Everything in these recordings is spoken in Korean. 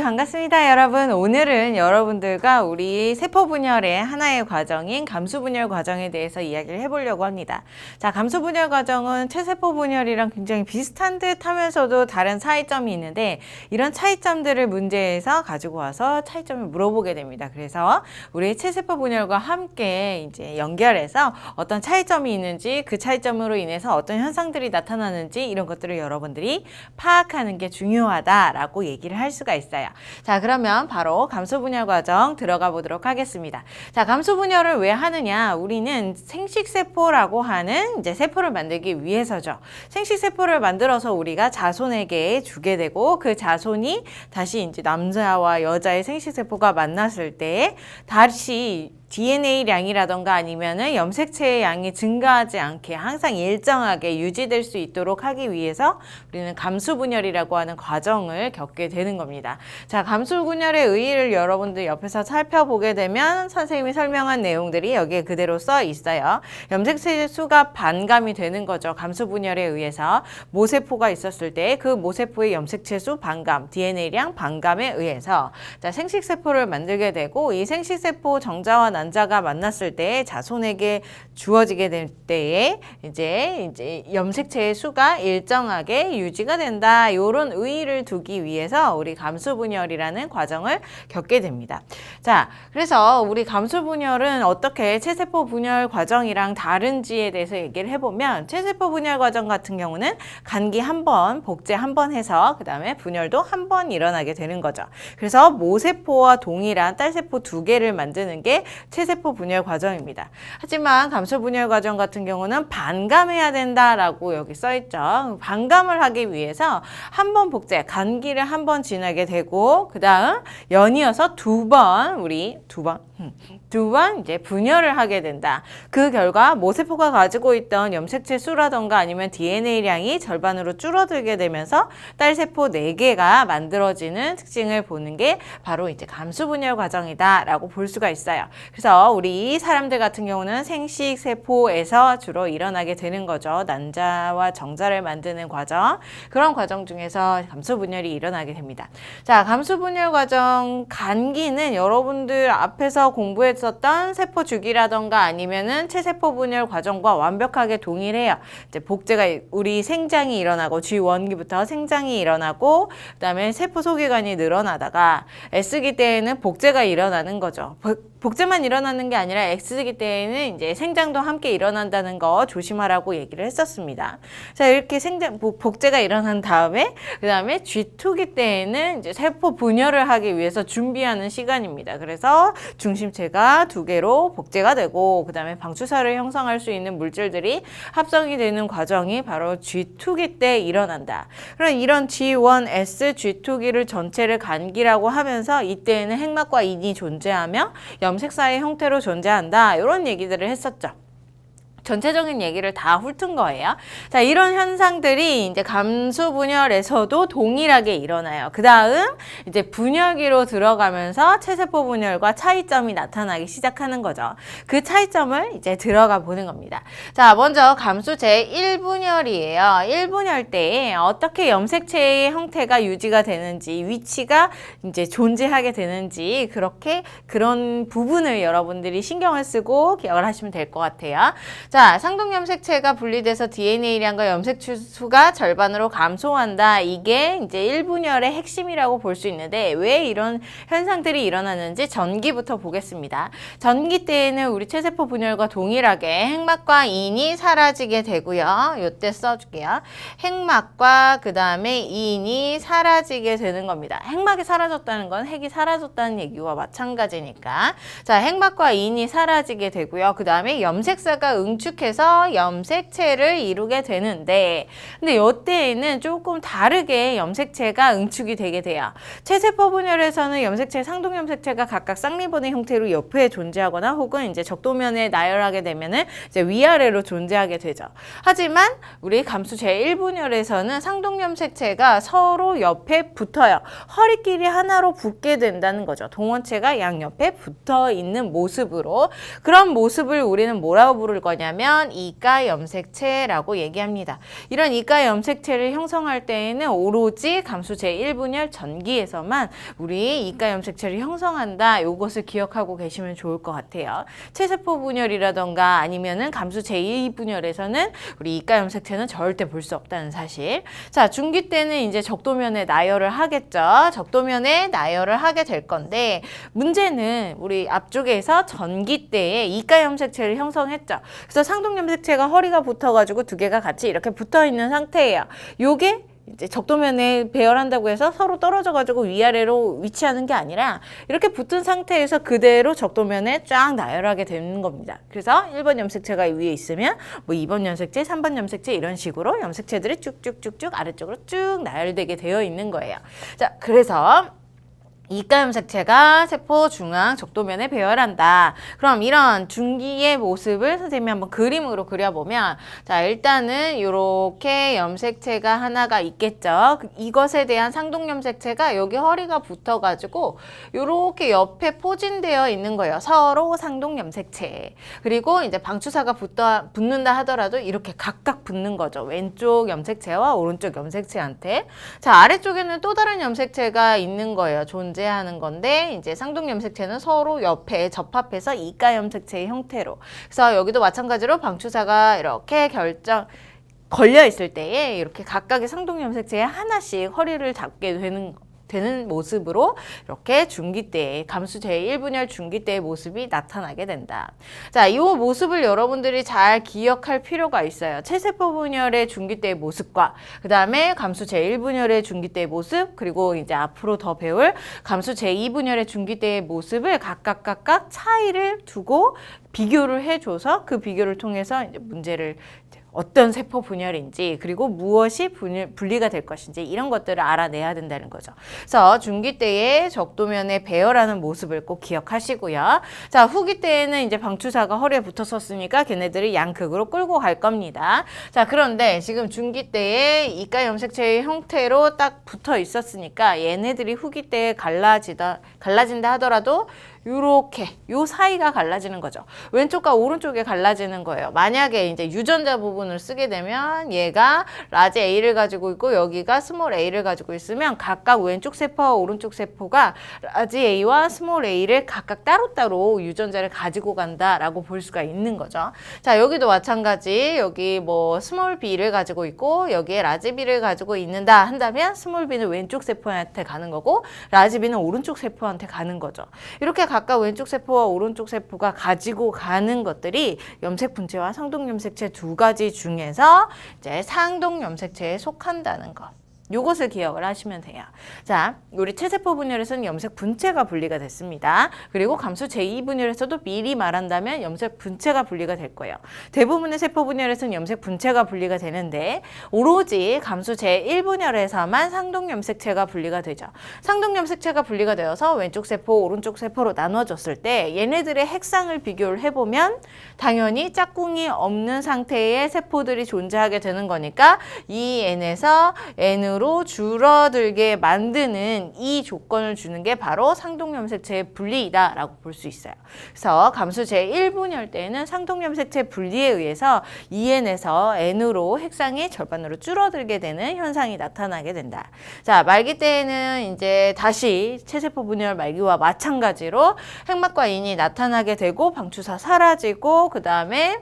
반갑습니다, 여러분. 오늘은 여러분들과 우리 세포분열의 하나의 과정인 감수분열 과정에 대해서 이야기를 해보려고 합니다. 자, 감수분열 과정은 체세포분열이랑 굉장히 비슷한 듯 하면서도 다른 차이점이 있는데, 이런 차이점들을 문제에서 가지고 와서 차이점을 물어보게 됩니다. 그래서 우리 체세포분열과 함께 이제 연결해서 어떤 차이점이 있는지, 그 차이점으로 인해서 어떤 현상들이 나타나는지, 이런 것들을 여러분들이 파악하는 게 중요하다라고 얘기를 할 수가 있어요. 자, 그러면 바로 감수분열 과정 들어가 보도록 하겠습니다. 자, 감수분열을 왜 하느냐? 우리는 생식세포라고 하는 이제 세포를 만들기 위해서죠. 생식세포를 만들어서 우리가 자손에게 주게 되고, 그 자손이 다시 이제 남자와 여자의 생식세포가 만났을 때 다시 DNA량이라던가 아니면은 염색체의 양이 증가하지 않게 항상 일정하게 유지될 수 있도록 하기 위해서 우리는 감수분열이라고 하는 과정을 겪게 되는 겁니다. 자, 감수분열의 의의를 여러분들 옆에서 살펴보게 되면 선생님이 설명한 내용들이 여기에 그대로 써 있어요. 염색체 수가 반감이 되는 거죠. 감수분열에 의해서 모세포가 있었을 때 그 모세포의 염색체 수 반감, DNA량 반감에 의해서 자, 생식세포를 만들게 되고, 이 생식세포 정자와 난자가 만났을 때 자손에게 주어지게 될 때에 이제 염색체의 수가 일정하게 유지가 된다. 이런 의의를 두기 위해서 우리 감수분열이라는 과정을 겪게 됩니다. 자, 그래서 우리 감수분열은 어떻게 체세포 분열 과정이랑 다른지에 대해서 얘기를 해보면, 체세포 분열 과정 같은 경우는 간기 한 번, 복제 한 번 해서 그 다음에 분열도 한 번 일어나게 되는 거죠. 그래서 모세포와 동일한 딸세포 두 개를 만드는 게 체세포 분열 과정입니다. 하지만 감수분열 과정 같은 경우는 반감해야 된다라고 여기 써있죠. 반감을 하기 위해서 한 번 복제, 간기를 한 번 지나게 되고, 그 다음 연이어서 두 번 이제 분열을 하게 된다. 그 결과 모세포가 가지고 있던 염색체 수라던가 아니면 DNA량이 절반으로 줄어들게 되면서 딸세포 4개가 만들어지는 특징을 보는 게 바로 이제 감수분열 과정이다라고 볼 수가 있어요. 그래서 우리 사람들 같은 경우는 생식세포에서 주로 일어나게 되는 거죠. 난자와 정자를 만드는 과정. 그런 과정 중에서 감수분열이 일어나게 됩니다. 자, 감수분열 과정 간기는 여러분들 앞에서 공부했었던 세포 주기라던가 아니면은 체세포 분열 과정과 완벽하게 동일해요. 이제 복제가 우리 생장이 일어나고 G1기부터 생장이 일어나고, 그다음에 세포 소기관이 늘어나다가 S기 때에는 복제가 일어나는 거죠. 복제만 일어나는 게 아니라 X기 때에는 이제 생장도 함께 일어난다는 거 조심하라고 얘기를 했었습니다. 자, 이렇게 복제가 일어난 다음에 그 다음에 G2기 때에는 이제 세포 분열을 하기 위해서 준비하는 시간입니다. 그래서 중심체가 2개로 복제가 되고, 그 다음에 방추사를 형성할 수 있는 물질들이 합성이 되는 과정이 바로 G2기 때 일어난다. 그럼 이런 G1S, G2기를 전체를 간기라고 하면서 이때에는 핵막과 인이 존재하며 염색사의 형태로 존재한다. 이런 얘기들을 했었죠. 전체적인 얘기를 다 훑은 거예요. 자, 이런 현상들이 이제 감수분열에서도 동일하게 일어나요. 그 다음 이제 분열기로 들어가면서 체세포 분열과 차이점이 나타나기 시작하는 거죠. 그 차이점을 이제 들어가 보는 겁니다. 자, 먼저 감수 제1분열이에요. 1분열 때 어떻게 염색체의 형태가 유지가 되는지, 위치가 이제 존재하게 되는지, 그런 부분을 여러분들이 신경을 쓰고 기억을 하시면 될 것 같아요. 자, 상동염색체가 분리돼서 DNA량과 염색체 수가 절반으로 감소한다. 이게 이제 1분열의 핵심이라고 볼 수 있는데, 왜 이런 현상들이 일어나는지 전기부터 보겠습니다. 전기 때에는 우리 체세포 분열과 동일하게 핵막과 인이 사라지게 되고요. 요때 써줄게요. 핵막과 그 다음에 인이 사라지게 되는 겁니다. 핵막이 사라졌다는 건 핵이 사라졌다는 얘기와 마찬가지니까. 자, 핵막과 인이 사라지게 되고요. 그 다음에 염색사가 응축해서 염색체를 이루게 되는데, 근데 이때에는 조금 다르게 염색체가 응축이 되게 돼요. 체세포 분열에서는 염색체, 상동염색체가 각각 쌍리본의 형태로 옆에 존재하거나 혹은 이제 적도면에 나열하게 되면은 이제 위아래로 존재하게 되죠. 하지만 우리 감수 제1분열에서는 상동염색체가 서로 옆에 붙어요. 허리끼리 하나로 붙게 된다는 거죠. 동원체가 양옆에 붙어 있는 모습으로. 그런 모습을 우리는 뭐라고 부를 거냐? 뭐냐면 이가 염색체라고 얘기합니다. 이런 이가 염색체를 형성할 때에는 오로지 감수 제1분열 전기에서만 우리 이가 염색체를 형성한다. 요것을 기억하고 계시면 좋을 것 같아요. 체세포 분열이라던가 아니면은 감수 제2분열에서는 우리 이가 염색체는 절대 볼 수 없다는 사실. 자, 중기 때는 이제 적도면에 나열을 하겠죠. 적도면에 나열을 하게 될 건데 문제는 우리 앞쪽에서 전기 때에 이가 염색체를 형성했죠. 그래서 상동 염색체가 허리가 붙어가지고 두 개가 같이 이렇게 붙어 있는 상태예요. 요게 이제 적도면에 배열한다고 해서 서로 떨어져가지고 위아래로 위치하는 게 아니라 이렇게 붙은 상태에서 그대로 적도면에 쫙 나열하게 되는 겁니다. 그래서 1번 염색체가 위에 있으면 뭐 2번 염색체, 3번 염색체 이런 식으로 염색체들이 쭉쭉쭉쭉 아래쪽으로 쭉 나열되게 되어 있는 거예요. 자, 그래서 이가 염색체가 세포 중앙 적도면에 배열한다. 그럼 이런 중기의 모습을 선생님이 한번 그림으로 그려보면 자, 일단은 이렇게 염색체가 하나가 있겠죠. 이것에 대한 상동 염색체가 여기 허리가 붙어가지고 이렇게 옆에 포진되어 있는 거예요. 서로 상동 염색체. 그리고 이제 방추사가 붙는다 하더라도 이렇게 각각 붙는 거죠. 왼쪽 염색체와 오른쪽 염색체한테. 자, 아래쪽에는 또 다른 염색체가 있는 거예요. 하는 건데 이제 상동 염색체는 서로 옆에 접합해서 이가 염색체의 형태로. 그래서 여기도 마찬가지로 방추사가 이렇게 걸려 있을 때에 이렇게 각각의 상동 염색체에 하나씩 허리를 잡게 되는 모습으로 이렇게 중기 때 감수 제1분열 중기 때의 모습이 나타나게 된다. 자, 이 모습을 여러분들이 잘 기억할 필요가 있어요. 체세포 분열의 중기 때의 모습과 그 다음에 감수 제1분열의 중기 때의 모습 그리고 이제 앞으로 더 배울 감수 제2분열의 중기 때의 모습을 각각 차이를 두고 비교를 해줘서 그 비교를 통해서 이제 문제를 어떤 세포 분열인지 그리고 무엇이 분리가 될 것인지 이런 것들을 알아내야 된다는 거죠. 그래서 중기 때의 적도면에 배열하는 모습을 꼭 기억하시고요. 자, 후기 때에는 이제 방추사가 허리에 붙었었으니까 걔네들이 양극으로 끌고 갈 겁니다. 자, 그런데 지금 중기 때에 이가 염색체의 형태로 딱 붙어 있었으니까 얘네들이 후기 때에 갈라진다 하더라도 요렇게 요 사이가 갈라지는 거죠. 왼쪽과 오른쪽에 갈라지는 거예요. 만약에 이제 유전자 부분을 쓰게 되면 얘가 라지 A를 가지고 있고 여기가 스몰 A를 가지고 있으면 각각 왼쪽 세포와 오른쪽 세포가 라지 A와 스몰 A를 각각 따로따로 유전자를 가지고 간다라고 볼 수가 있는 거죠. 자, 여기도 마찬가지 여기 뭐 스몰 B를 가지고 있고 여기에 라지 B를 가지고 있는다 한다면 스몰 B는 왼쪽 세포한테 가는 거고 라지 B는 오른쪽 세포한테 가는 거죠. 이렇게 각각 왼쪽 세포와 오른쪽 세포가 가지고 가는 것들이 염색 분체와 상동 염색체 두 가지 중에서 이제 상동 염색체에 속한다는 것. 요것을 기억을 하시면 돼요. 자, 우리 체세포 분열에서는 염색 분체가 분리가 됐습니다. 그리고 감수 제2분열에서도 미리 말한다면 염색 분체가 분리가 될 거예요. 대부분의 세포 분열에서는 염색 분체가 분리가 되는데 오로지 감수 제1분열에서만 상동 염색체가 분리가 되죠. 상동 염색체가 분리가 되어서 왼쪽 세포, 오른쪽 세포로 나눠졌을 때 얘네들의 핵상을 비교를 해보면 당연히 짝꿍이 없는 상태의 세포들이 존재하게 되는 거니까 이 N에서 N으로 줄어들게 만드는 이 조건을 주는 게 바로 상동 염색체의 분리이다라고 볼 수 있어요. 그래서 감수 제1분열 때에는 상동 염색체 분리에 의해서 2N에서 N으로 핵상이 절반으로 줄어들게 되는 현상이 나타나게 된다. 자, 말기 때에는 이제 다시 체세포 분열 말기와 마찬가지로 핵막과 인이 나타나게 되고 방추사 사라지고 그 다음에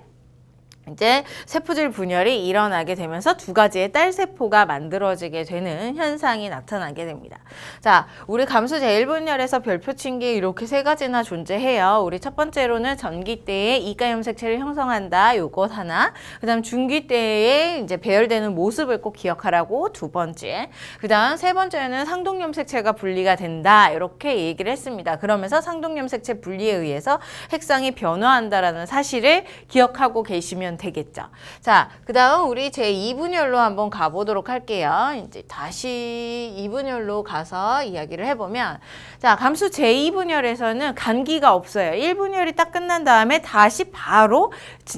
이제 세포질 분열이 일어나게 되면서 두 가지의 딸세포가 만들어지게 되는 현상이 나타나게 됩니다. 자, 우리 감수 제1분열에서 별표친 게 이렇게 세 가지나 존재해요. 우리 첫 번째로는 전기 때에 이가 염색체를 형성한다. 요것 하나. 그 다음 중기 때에 이제 배열되는 모습을 꼭 기억하라고 두 번째. 그 다음 세 번째는 상동 염색체가 분리가 된다. 이렇게 얘기를 했습니다. 그러면서 상동 염색체 분리에 의해서 핵상이 변화한다라는 사실을 기억하고 계시면 보시면 되겠죠. 자, 그 다음 우리 제2분열로 한번 가보도록 할게요. 이제 다시 2분열로 가서 이야기를 해보면, 자, 감수 제2분열에서는 간기가 없어요. 1분열이 딱 끝난 다음에 다시 바로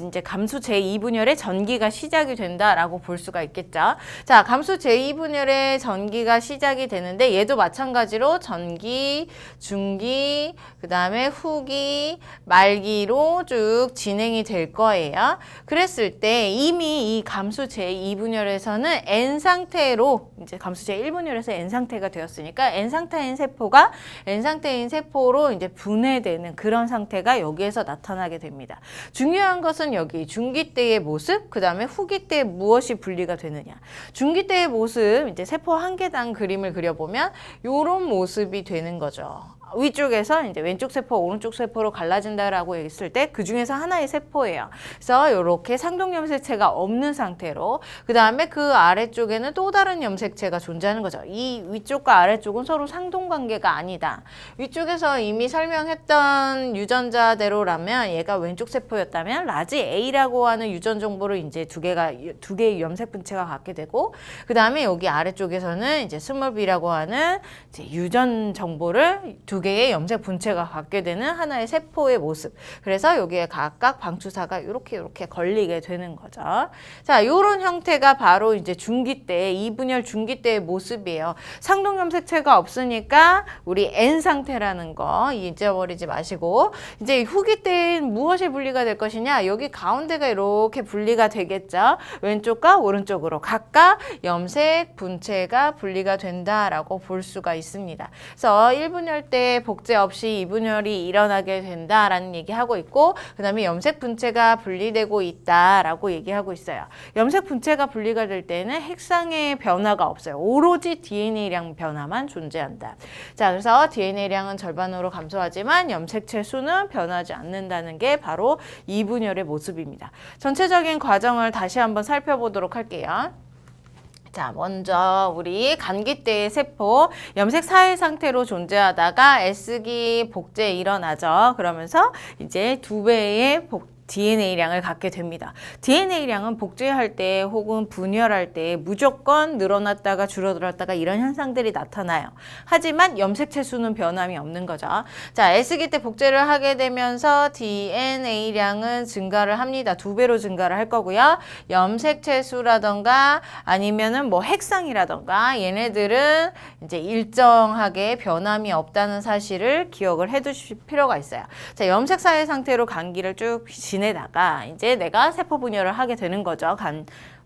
이제 감수 제2분열의 전기가 시작이 된다라고 볼 수가 있겠죠. 자, 감수 제2분열의 전기가 시작이 되는데 얘도 마찬가지로 전기, 중기, 그 다음에 후기, 말기로 쭉 진행이 될 거예요. 그랬을 때 이미 이 감수 제2분열에서는 N 상태로 이제 감수 제1분열에서 N 상태가 되었으니까 N 상태인 세포가 N 상태인 세포로 이제 분해되는 그런 상태가 여기에서 나타나게 됩니다. 중요한 것은 여기 중기 때의 모습, 그 다음에 후기 때 무엇이 분리가 되느냐. 중기 때의 모습, 이제 세포 한 개당 그림을 그려보면 이런 모습이 되는 거죠. 위쪽에서 이제 왼쪽 세포, 오른쪽 세포로 갈라진다라고 했을 때 그 중에서 하나의 세포예요. 그래서 이렇게 상동 염색체가 없는 상태로 그 다음에 그 아래쪽에는 또 다른 염색체가 존재하는 거죠. 이 위쪽과 아래쪽은 서로 상동 관계가 아니다. 위쪽에서 이미 설명했던 유전자대로라면 얘가 왼쪽 세포였다면 라지 A라고 하는 유전 정보를 이제 두 개의 염색 분체가 갖게 되고 그 다음에 여기 아래쪽에서는 이제 스몰 b라고 하는 이제 유전 정보를 두 개의 염색 분체가 갖게 되는 하나의 세포의 모습. 그래서 여기에 각각 방추사가 이렇게 걸리게 되는 거죠. 자, 요런 형태가 바로 이제 중기 때, 2분열 중기 때의 모습이에요. 상동 염색체가 없으니까 우리 N 상태라는 거 잊어버리지 마시고, 이제 후기 때는 무엇이 분리가 될 것이냐? 여기 가운데가 이렇게 분리가 되겠죠. 왼쪽과 오른쪽으로 각각 염색 분체가 분리가 된다라고 볼 수가 있습니다. 그래서 1분열 때 복제 없이 2분열이 일어나게 된다라는 얘기하고 있고 그 다음에 염색 분체가 분리되고 있다라고 얘기하고 있어요. 염색 분체가 분리가 될 때는 핵상의 변화가 없어요. 오로지 DNA량 변화만 존재한다. 자, 그래서 DNA량은 절반으로 감소하지만 염색체 수는 변하지 않는다는 게 바로 2분열의 모습입니다. 전체적인 과정을 다시 한번 살펴보도록 할게요. 자, 먼저 우리 간기 때의 세포 염색 사회 상태로 존재하다가 S기 복제 일어나죠. 그러면서 이제 2배의 DNA량을 갖게 됩니다. DNA량은 복제할 때 혹은 분열할 때 무조건 늘어났다가 줄어들었다가 이런 현상들이 나타나요. 하지만 염색체 수는 변함이 없는 거죠. 자, S기 때 복제를 하게 되면서 DNA량은 증가를 합니다. 2배로 증가를 할 거고요. 염색체 수라던가 아니면은 뭐 핵상이라던가 얘네들은 이제 일정하게 변함이 없다는 사실을 기억을 해 두실 필요가 있어요. 자, 염색 사회 상태로 간기를 쭉 지내다가 이제 내가 세포 분열을 하게 되는 거죠.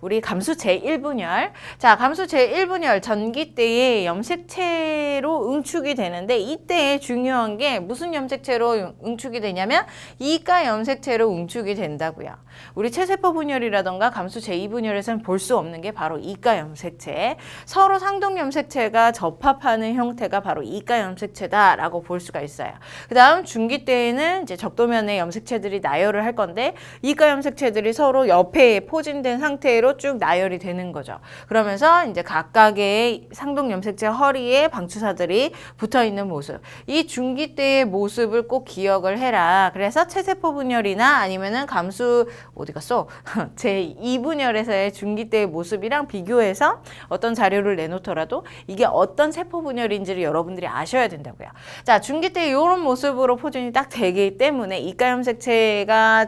우리 감수 제1분열. 자, 감수 제1분열 전기 때의 염색체로 응축이 되는데 이때 중요한 게 무슨 염색체로 응축이 되냐면 이가 염색체로 응축이 된다고요. 우리 체세포 분열이라던가 감수 제2분열에서는 볼 수 없는 게 바로 이가 염색체. 서로 상동 염색체가 접합하는 형태가 바로 이가 염색체다라고 볼 수가 있어요. 그 다음 중기 때에는 이제 적도면의 염색체들이 나열을 할 건데 이가 염색체들이 서로 옆에 포진된 상태로 쭉 나열이 되는 거죠. 그러면서 이제 각각의 상동 염색체 허리에 방추사들이 붙어 있는 모습. 이 중기 때의 모습을 꼭 기억을 해라. 그래서 체세포 분열이나 아니면은 감수 어디 갔어? 제2분열에서의 중기 때의 모습이랑 비교해서 어떤 자료를 내놓더라도 이게 어떤 세포 분열인지를 여러분들이 아셔야 된다고요. 자, 중기 때 이런 모습으로 포진이 딱 되기 때문에 이가 염색체가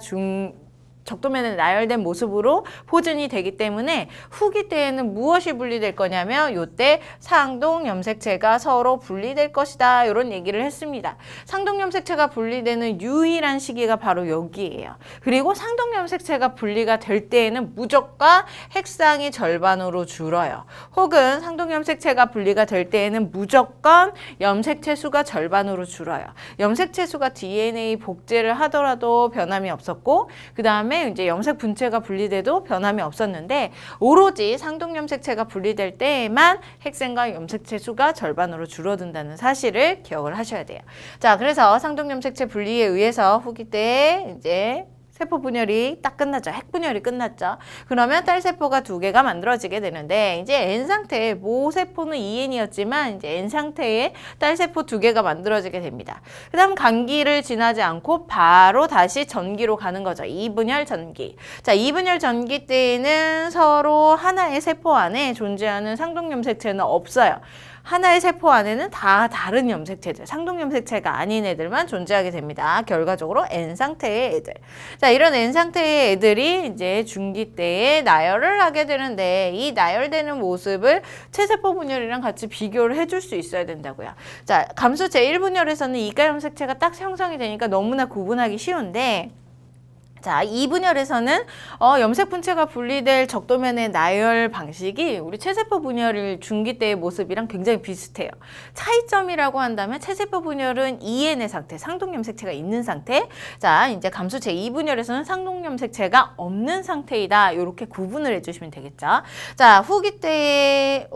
적도면에 나열된 모습으로 포진이 되기 때문에 후기 때에는 무엇이 분리될 거냐면 이때 상동 염색체가 서로 분리될 것이다 이런 얘기를 했습니다. 상동 염색체가 분리되는 유일한 시기가 바로 여기예요. 그리고 상동 염색체가 분리가 될 때에는 무조건 핵상이 절반으로 줄어요. 혹은 상동 염색체가 분리가 될 때에는 무조건 염색체 수가 절반으로 줄어요. 염색체 수가 DNA 복제를 하더라도 변함이 없었고 그 다음에 이제 염색 분체가 분리돼도 변함이 없었는데 오로지 상동 염색체가 분리될 때에만 핵생과 염색체 수가 절반으로 줄어든다는 사실을 기억을 하셔야 돼요. 자, 그래서 상동 염색체 분리에 의해서 후기 때 이제 세포 분열이 딱 끝났죠. 핵 분열이 끝났죠. 그러면 딸세포가 2개가 만들어지게 되는데 이제 N 상태에 모세포는 EN이었지만 이제 N 상태에 딸세포 2개가 만들어지게 됩니다. 그 다음 간기를 지나지 않고 바로 다시 전기로 가는 거죠. 2분열 전기. 자, 2분열 전기 때에는 서로 하나의 세포 안에 존재하는 상동염색체는 없어요. 하나의 세포 안에는 다 다른 염색체들, 상동염색체가 아닌 애들만 존재하게 됩니다. 결과적으로 N 상태의 애들. 자, 이런 N 상태의 애들이 이제 중기 때에 나열을 하게 되는데 이 나열되는 모습을 체세포 분열이랑 같이 비교를 해줄 수 있어야 된다고요. 자, 감수 제1분열에서는 이가 염색체가 딱 형성이 되니까 너무나 구분하기 쉬운데 자, 2분열에서는 염색 분체가 분리될 적도면의 나열 방식이 우리 체세포 분열 중기 때의 모습이랑 굉장히 비슷해요. 차이점이라고 한다면 체세포 분열은 EN의 상태, 상동염색체가 있는 상태. 자, 이제 감수 제2분열에서는 상동염색체가 없는 상태이다. 이렇게 구분을 해주시면 되겠죠. 자, 후기 때의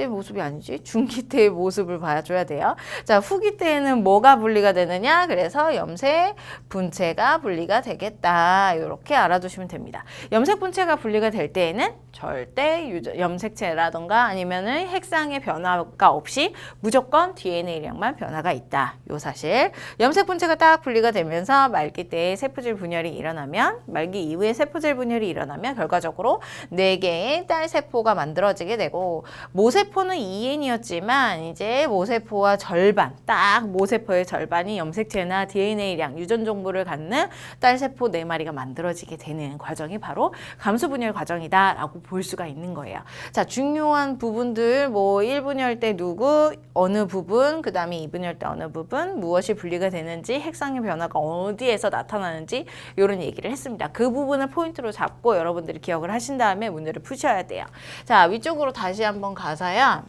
모습이 아니지. 중기 때의 모습을 봐줘야 돼요. 자, 후기 때에는 뭐가 분리가 되느냐? 그래서 염색 분체가 분리가 되겠다. 이렇게 알아두시면 됩니다. 염색 분체가 분리가 될 때에는 절대 염색체라던가 아니면은 핵상의 변화가 없이 무조건 DNA량만 변화가 있다. 요 사실. 염색 분체가 딱 분리가 되면서 말기 때에 세포질 분열이 일어나면 말기 이후에 세포질 분열이 일어나면 결과적으로 4개의 딸 세포가 만들어지게 되고 모세포는 EN이었지만 이제 모세포와 절반, 딱 모세포의 절반이 염색체나 DNA량 유전 정보를 갖는 딸 세포 4마리가 만들어지게 되는 과정이 바로 감수 분열 과정이다라고 볼 수가 있는 거예요. 자, 중요한 부분들 뭐 1분열 때 누구, 어느 부분, 그 다음에 2분열 때 어느 부분, 무엇이 분리가 되는지, 핵상의 변화가 어디에서 나타나는지 이런 얘기를 했습니다. 그 부분을 포인트로 잡고 여러분들이 기억을 하신 다음에 문제를 푸셔야 돼요. 자, 위쪽으로 다시 한번 가서요.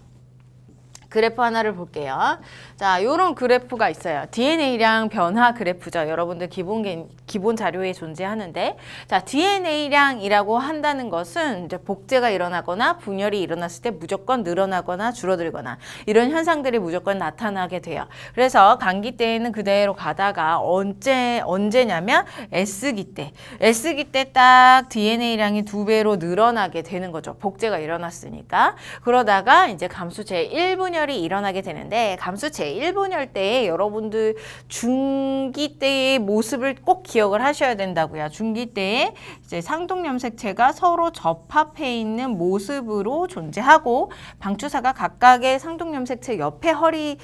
그래프 하나를 볼게요. 자, 요런 그래프가 있어요. DNA량 변화 그래프죠. 여러분들 기본 자료에 존재하는데, 자, DNA량이라고 한다는 것은 이제 복제가 일어나거나 분열이 일어났을 때 무조건 늘어나거나 줄어들거나 이런 현상들이 무조건 나타나게 돼요. 그래서 감기 때에는 그대로 가다가 언제냐면 S기 때. S기 때 딱 DNA량이 2배로 늘어나게 되는 거죠. 복제가 일어났으니까. 그러다가 이제 감수 제1분열 이 일어나게 되는데 감수 제1분열 때에 여러분들 중기 때의 모습을 꼭 기억을 하셔야 된다고요. 중기 때에 이제 상동염색체가 서로 접합해 있는 모습으로 존재하고 방추사가 각각의 상동염색체 옆에 허리에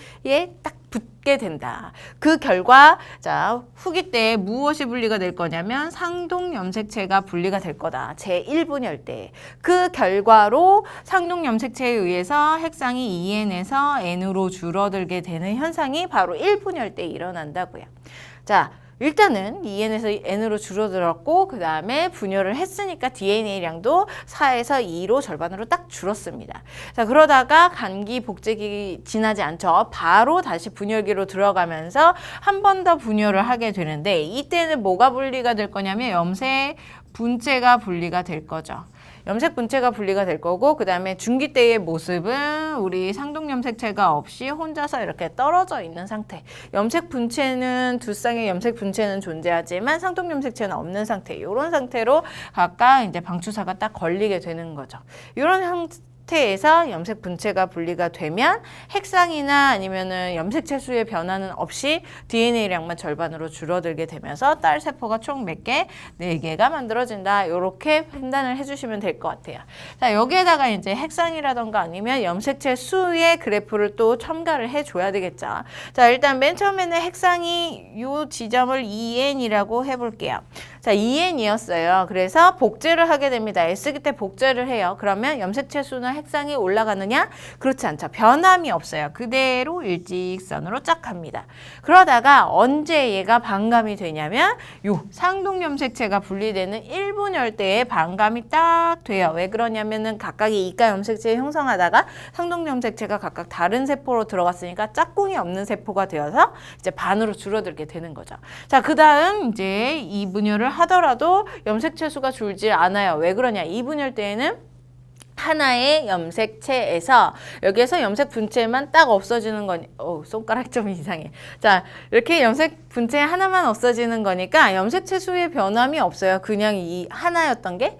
딱 붙게 된다. 그 결과 자, 후기 때에 무엇이 분리가 될 거냐면 상동염색체가 분리가 될 거다. 제1분열 때. 그 결과로 상동염색체에 의해서 핵상이 EN에서 N으로 줄어들게 되는 현상이 바로 1분열 때 일어난다고요. 자, 일단은 EN에서 N으로 줄어들었고 그 다음에 분열을 했으니까 DNA량도 4에서 2로 절반으로 딱 줄었습니다. 자, 그러다가 간기 복제기 지나지 않죠. 바로 다시 분열기로 들어가면서 한 번 더 분열을 하게 되는데 이때는 뭐가 분리가 될 거냐면 염색 분체가 분리가 될 거죠. 염색 분체가 분리가 될 거고 그 다음에 중기 때의 모습은 우리 상동염색체가 없이 혼자서 이렇게 떨어져 있는 상태. 염색 분체는 두 쌍의 염색 분체는 존재하지만 상동염색체는 없는 상태. 이런 상태로 각각 이제 방추사가 딱 걸리게 되는 거죠. 이런 상태에서 염색 분체가 분리가 되면 핵상이나 아니면은 염색체 수의 변화는 없이 DNA량만 절반으로 줄어들게 되면서 딸 세포가 총 몇 개? 4개가 만들어진다. 이렇게 판단을 해주시면 될 것 같아요. 자, 여기에다가 이제 핵상이라던가 아니면 염색체 수의 그래프를 또 첨가를 해줘야 되겠죠. 자, 일단 맨 처음에는 핵상이 이 지점을 EN이라고 해볼게요. 자, EN이었어요. 그래서 복제를 하게 됩니다. S기 때 복제를 해요. 그러면 염색체 수나 핵상이 올라가느냐? 그렇지 않죠. 변함이 없어요. 그대로 일직선으로 쫙 갑니다. 그러다가 언제 얘가 반감이 되냐면 요 상동염색체가 분리되는 1분열 때에 반감이 딱 돼요. 왜 그러냐면은 각각의 이가 염색체 형성하다가 상동염색체가 각각 다른 세포로 들어갔으니까 짝꿍이 없는 세포가 되어서 이제 반으로 줄어들게 되는 거죠. 자, 그 다음 이제 2분열을 하더라도 염색체 수가 줄지 않아요. 왜 그러냐? 2분열 때에는 하나의 염색체에서 여기에서 염색 분체만 딱 없어지는 거니, 손가락 좀 이상해. 자, 이렇게 염색 분체 하나만 없어지는 거니까 염색체 수의 변함이 없어요. 그냥 이 하나였던 게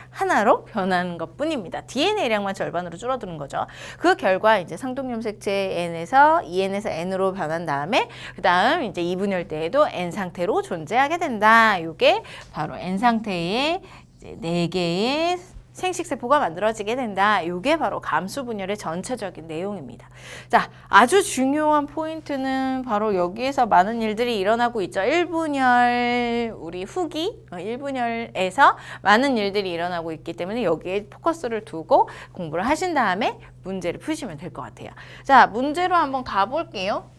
하나로 변하는 것 뿐입니다. DNA량만 절반으로 줄어드는 거죠. 그 결과 이제 상독염색체 N에서 EN에서 N으로 변한 다음에 그 다음 이제 이분열대에도 N 상태로 존재하게 된다. 이게 바로 N 상태의 이제 4개의 생식세포가 만들어지게 된다. 이게 바로 감수분열의 전체적인 내용입니다. 자, 아주 중요한 포인트는 바로 여기에서 많은 일들이 일어나고 있죠. 1분열, 우리 후기 1분열에서 많은 일들이 일어나고 있기 때문에 여기에 포커스를 두고 공부를 하신 다음에 문제를 푸시면 될 것 같아요. 자, 문제로 한번 가볼게요.